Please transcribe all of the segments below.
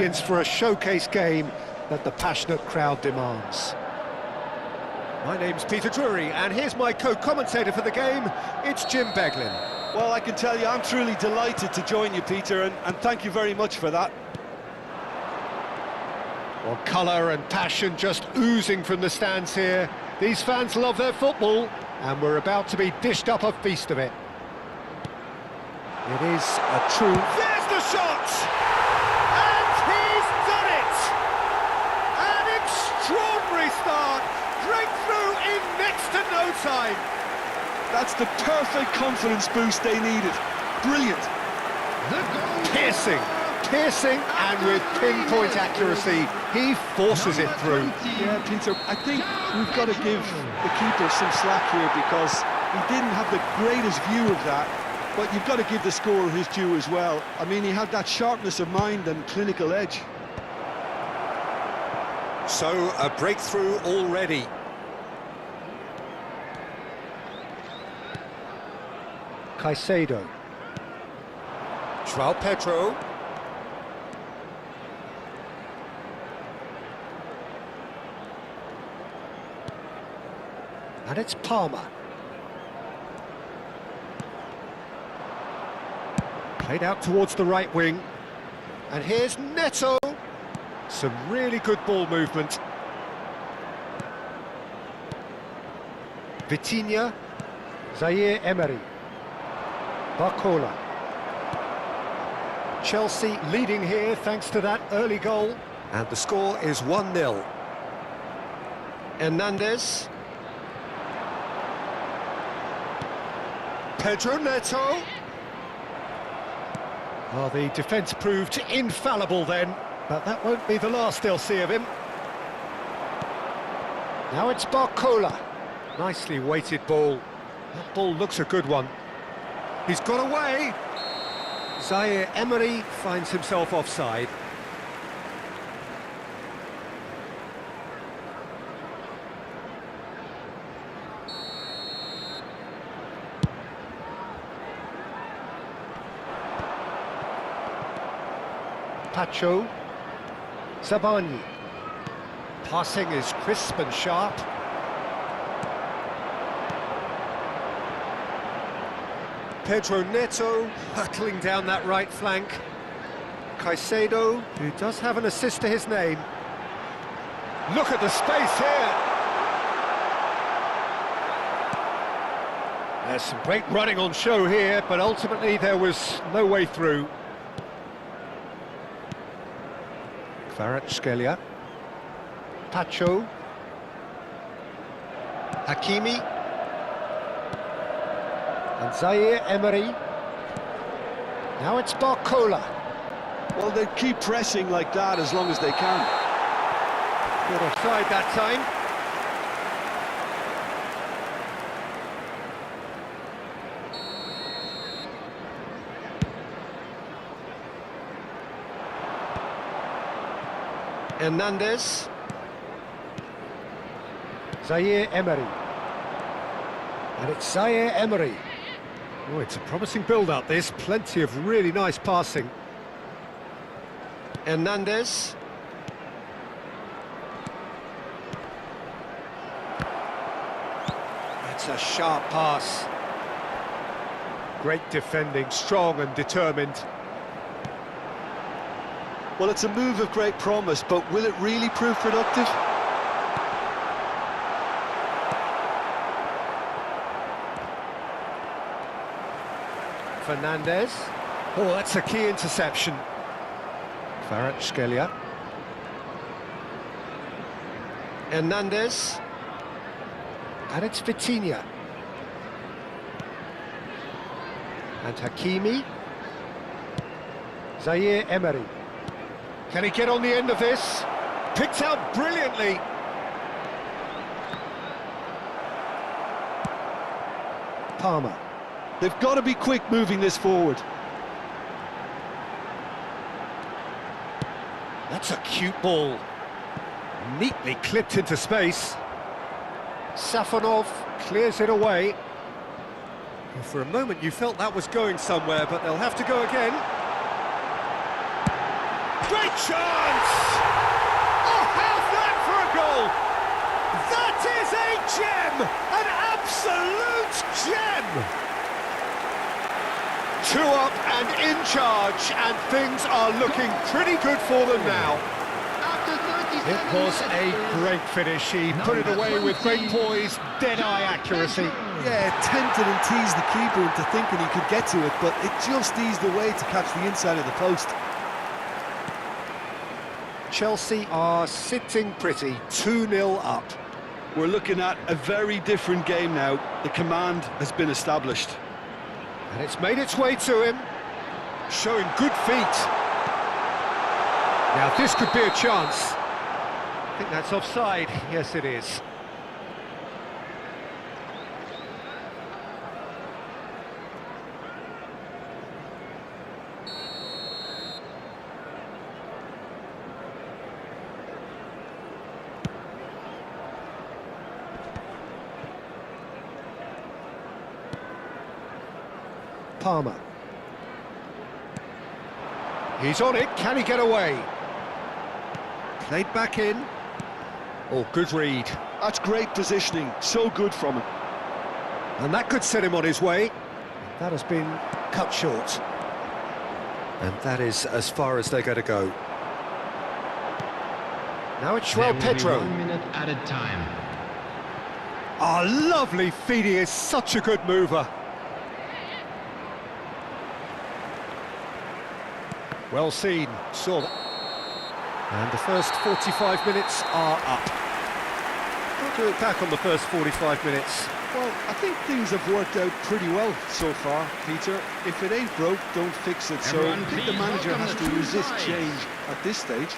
brilliance for a showcase game that the passionate crowd demands. My name's Peter Drury, and here's my co-commentator for the game, it's Jim Beglin. Well, I can tell you, I'm truly delighted to join you, Peter, and thank you very much for that. Well, colour and passion just oozing from the stands here. These fans love their football, and we're about to be dished up a feast of it. It is a true... There's the shot! And he's done it! An extraordinary start! Breakthrough in next to no time! That's the perfect confidence boost they needed. Brilliant! Piercing, and with pinpoint accuracy, he forces it through. Yeah, Peter, I think we've got to give the keeper some slack here because he didn't have the greatest view of that, but you've got to give the scorer his due as well. I mean, he had that sharpness of mind and clinical edge. So, a breakthrough already. Caicedo. João Pedro. And it's Palmer. Played out towards the right wing. And here's Neto. Some really good ball movement. Vitinha. Zaire Emery. Barcola. Chelsea leading here thanks to that early goal. And the score is 1-0. Hernandez. Pedro Neto. Well, the defence proved infallible then, but that won't be the last they'll see of him. Now it's Barcola. Nicely weighted ball. That ball looks a good one. He's got away. Zaire Emery finds himself offside. Pacho. Zabani. Passing is crisp and sharp. Pedro Neto hurtling down that right flank. Caicedo, who does have an assist to his name. Look at the space here. There's some great running on show here, but ultimately there was no way through. Kvaratskhelia. Pacho. Hakimi. And Zaire Emery. Now it's Barcola. Well, they keep pressing like that as long as they can. Good offside that time. Hernandez. Zaire Emery. And it's Zaire Emery. Oh, it's a promising build-up, this. Plenty of really nice passing. Hernandez. That's a sharp pass. Great defending, strong and determined. Well, it's a move of great promise, but will it really prove productive? Fernandez. Oh, that's a key interception. Kvaratskhelia. Hernandez. And it's Vitinha. And Hakimi. Zaire Emery. Can he get on the end of this? Picked out brilliantly. Palmer. They've got to be quick moving this forward. That's a cute ball. Neatly clipped into space. Safonov clears it away. Well, for a moment you felt that was going somewhere, but they'll have to go again. Great chance! Oh, how's that for a goal? That is a gem! An absolute gem! 2 up and in charge, and things are looking pretty good for them now. It was a great finish. He put it away with great poise, dead-eye accuracy. Yeah, tempted and teased the keeper into thinking he could get to it, but it just eased away to catch the inside of the post. Chelsea are sitting pretty, 2-0 up. We're looking at a very different game now. The command has been established. And it's made its way to him, showing good feet. Now this could be a chance. I think that's offside. Yes, it is. Palmer. He's on it. Can he get away? Played back in. Oh, good read. That's great positioning, so good from him. And that could set him on his way. That has been cut short. And that is as far as they're going to go. Now it's Pedro. 1 minute added time. Ah, lovely feet. He is such a good mover. Well seen, saw that. And the first 45 minutes are up. What do you look back on the first 45 minutes? Well, I think things have worked out pretty well so far, Peter. If it ain't broke, don't fix it. So I think the manager has to resist change at this stage.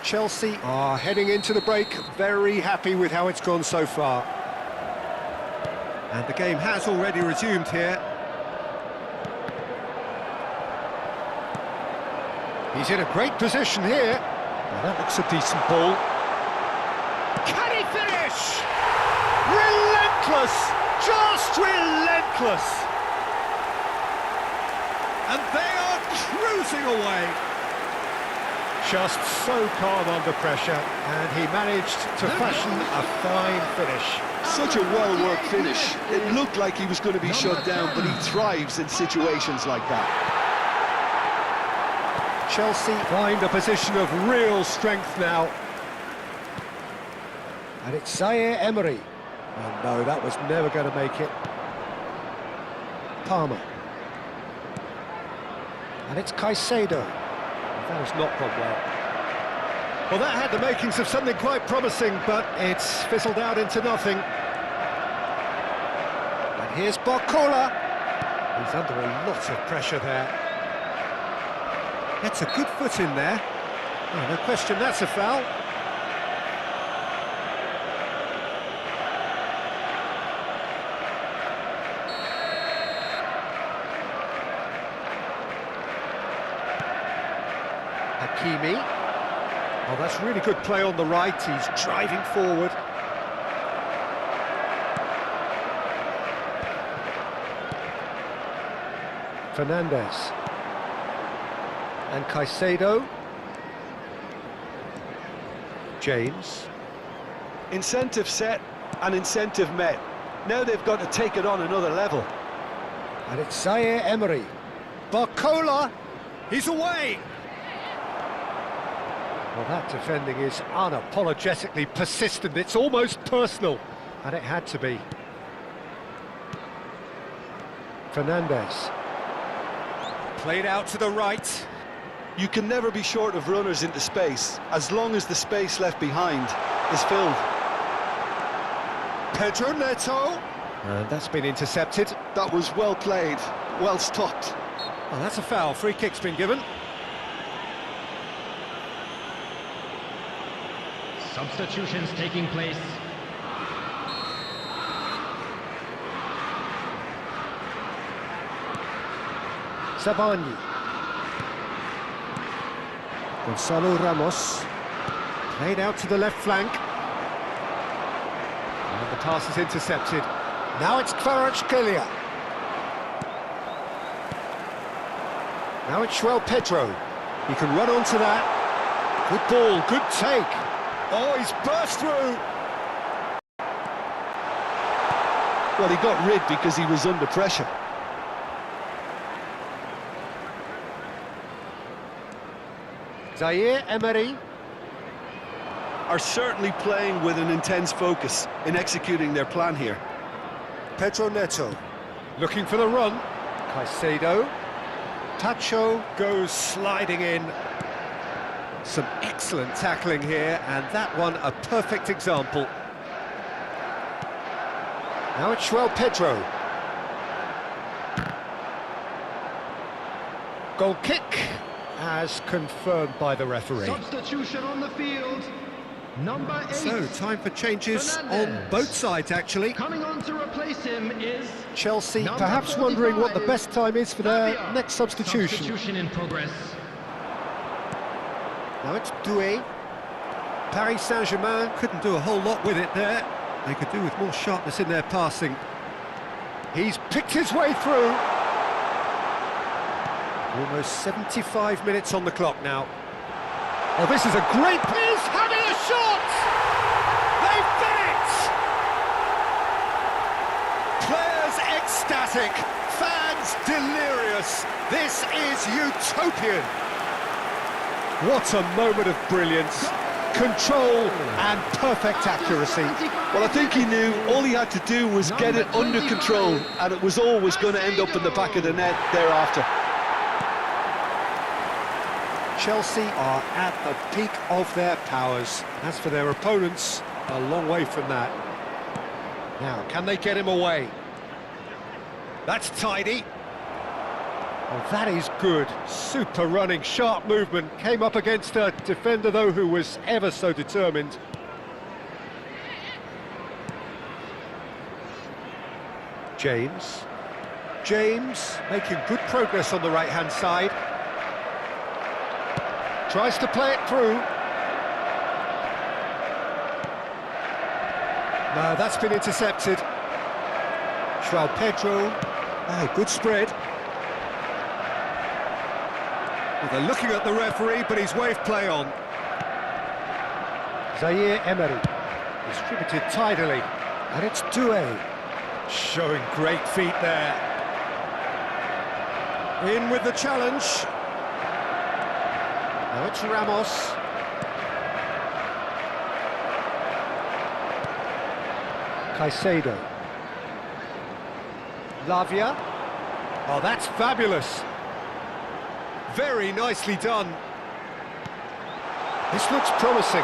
Chelsea are heading into the break, very happy with how it's gone so far. And the game has already resumed here. He's in a great position here. Now that looks a decent ball. Can he finish? Relentless! Just relentless! And they are cruising away. Just so calm under pressure, and he managed to fashion a fine finish. Such a well-worked finish. It looked like he was going to be shut down, but he thrives in situations like that. Chelsea find a position of real strength now. And it's Zaire Emery. Oh no, that was never going to make it. Palmer. And it's Caicedo. That has not gone well. Well, that had the makings of something quite promising, but it's fizzled out into nothing. And here's Barcola. He's under a lot of pressure there. That's a good foot in there. Oh, no question, that's a foul. Hakimi. Oh, that's really good play on the right. He's driving forward. Fernandes. And Caicedo. James. Incentive set and incentive met. Now they've got to take it on another level. And it's Zaire Emery. Barcola. He's away. Well, that defending is unapologetically persistent. It's almost personal. And it had to be. Fernandes. Played out to the right. You can never be short of runners into space, as long as the space left behind is filled. Pedro Neto. And that's been intercepted. That was well played, well stopped. Well, that's a foul. Free kick's been given. Substitutions taking place. Savani. Gonzalo Ramos. Played out to the left flank. And the pass is intercepted. Now it's Kvaratskhelia. Now it's Pedro. He can run onto that. Good ball, good take. Oh, he's burst through. Well, he got rid because he was under pressure. Zaire Emery. Are certainly playing with an intense focus in executing their plan here. Pedro Neto. Looking for the run. Caicedo. Tacho goes sliding in. Some excellent tackling here, and that one a perfect example. Now it's João Pedro. Goal kick, as confirmed by the referee. Substitution on the field. Number 8. So, time for changes Fernandez. on both sides, actually. Coming on to replace him is Chelsea number perhaps wondering what the 45, best time is for their Fabio. next substitution. Substitution in progress. Now it's Doué. Paris Saint-Germain couldn't do a whole lot with it there. They could do with more sharpness in their passing. He's picked his way through. Almost 75 minutes on the clock now. Oh, this is a great... He's having a shot! They've done it! Players ecstatic, fans delirious. This is utopian. What a moment of brilliance. Control and perfect accuracy. Well, I think he knew all he had to do was get it under control, and it was always going to end up in the back of the net thereafter. Chelsea are at the peak of their powers. As for their opponents, a long way from that. Now, can they get him away? That's tidy. Oh, that is good. Super running, sharp movement. Came up against a defender, though, who was ever so determined. James. James making good progress on the right-hand side. Tries to play it through. No, that's been intercepted. João Pedro. Oh, good spread. Well, they're looking at the referee, but he's waved play on. Zaire Emery. Distributed tidily. And it's Doué. Showing great feet there. In with the challenge. Now it's Ramos. Caicedo. Lavia. Oh, that's fabulous. Very nicely done. This looks promising.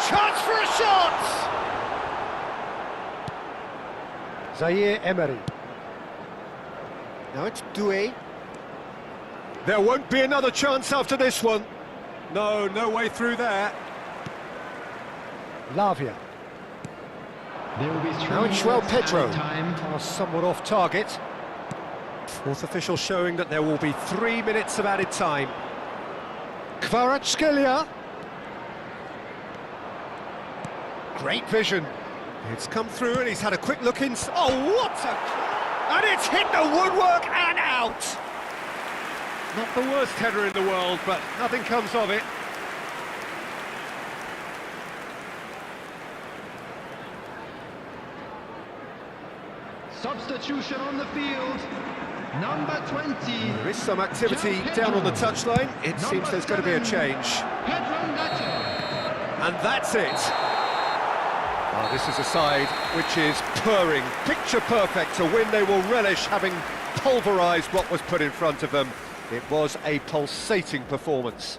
Chance for a shot! Zaire Emery. Now it's Doué. There won't be another chance after this one. No, no way through there. Lavia. There will be Now it's João Pedro. time. Somewhat off target. Fourth official showing that there will be 3 minutes of added time. Kvaratskhelia. Great vision. It's come through and he's had a quick look in. Oh, what a... And it's hit the woodwork and out! Not the worst header in the world, but nothing comes of it. Substitution on the field. Number 20. There is some activity down on the touchline. It seems there's going to be a change. Pedro Neto. And that's it. Oh, this is a side which is purring, picture perfect. To win, they will relish having pulverised what was put in front of them. It was a pulsating performance.